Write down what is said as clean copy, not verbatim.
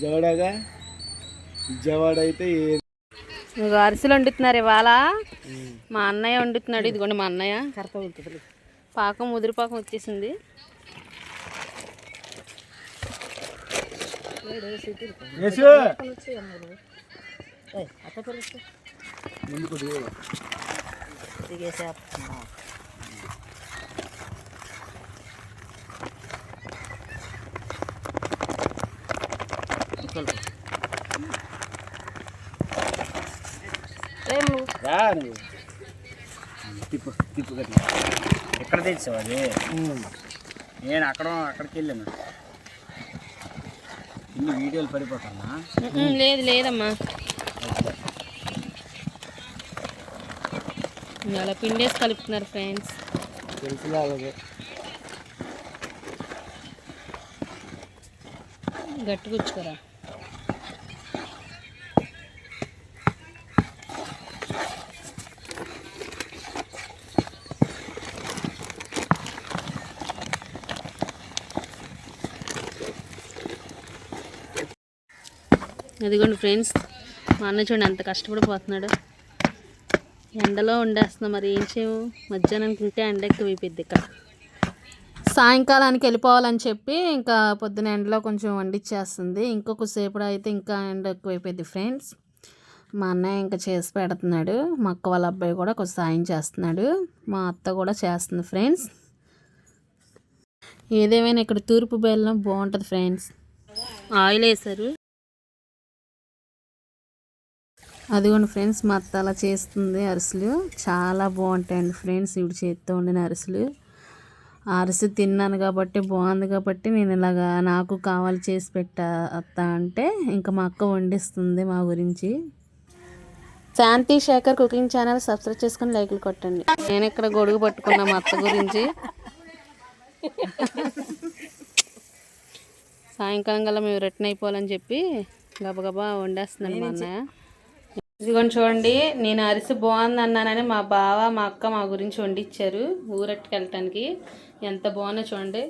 జవడగా జవాడైతే అరిసెలు వండుతున్నారు ఇవాళ. మా అన్నయ్య వండుతున్నాడు. ఇదిగోండి మా అన్నయ్య. పాకం ముదిరిపాకం వచ్చేసింది. తిప్పు తిప్పు గట్టి ఎక్కడ తెచ్చావు అది? నేను అక్కడికి వెళ్ళాను. ఇన్ని వీడియోలు పడిపోతున్నా. లేదు లేదమ్మా, అలా పిండేసి కలుపుతున్నారు ఫ్రెండ్స్. తెలుసులా గట్టి కూర్చుకోరా. అదిగోండి ఫ్రెండ్స్, మా అన్న చూడండి అంత కష్టపడిపోతున్నాడు. ఎండలో వండేస్తున్నాం, మరి ఏం చేయము. మధ్యాహ్నానికి ఇంకా ఎండ ఎక్కువ అయిపోద్ది. ఇక్కడ సాయంకాలానికి వెళ్ళిపోవాలని చెప్పి ఇంకా పొద్దున ఎండలో కొంచెం వండిచ్చేస్తుంది. ఇంకొకసేపు అయితే ఇంకా ఎండ ఎక్కువ అయిపోద్ది ఫ్రెండ్స్. మా అన్నయ్య ఇంకా చేసి పెడుతున్నాడు. మా అక్క వాళ్ళ అబ్బాయి కూడా కొంచెం సాయం చేస్తున్నాడు. మా అత్త కూడా చేస్తుంది ఫ్రెండ్స్. ఏదేమైనా ఇక్కడ తూర్పు బెల్లం బాగుంటుంది ఫ్రెండ్స్. ఆయిల్ వేసారు. అదిగోండి ఫ్రెండ్స్, మా అత్త అలా చేస్తుంది. అరిసెలు చాలా బాగుంటాయండి ఫ్రెండ్స్. ఇప్పుడు చేతితో వండిన అరిసెలు. అరిసెలు తిన్నాను కాబట్టి బాగుంది కాబట్టి నేను ఇలాగా నాకు కావాలి చేసి పెట్టా అత్త అంటే ఇంకా మా అక్క వండిస్తుంది మా గురించి. శాంతి శేఖర్ కుకింగ్ ఛానల్ సబ్స్క్రైబ్ చేసుకొని లైకులు కొట్టండి. నేను ఇక్కడ గొడుగు పట్టుకున్నా మా అత్త గురించి. సాయంకాలం కల్లా మేము రిటర్న్ అయిపోవాలని చెప్పి గబగబా వండేస్తున్నాను మా అన్నయ్య. ఇదిగోండి చూడండి, నేను అరిసె బాగుంది అన్నానని మా బావ మా అక్క మా గురించి వండిచ్చారు ఊరట్టుకు వెళ్ళటానికి. ఎంత బాగుందో చూడండి.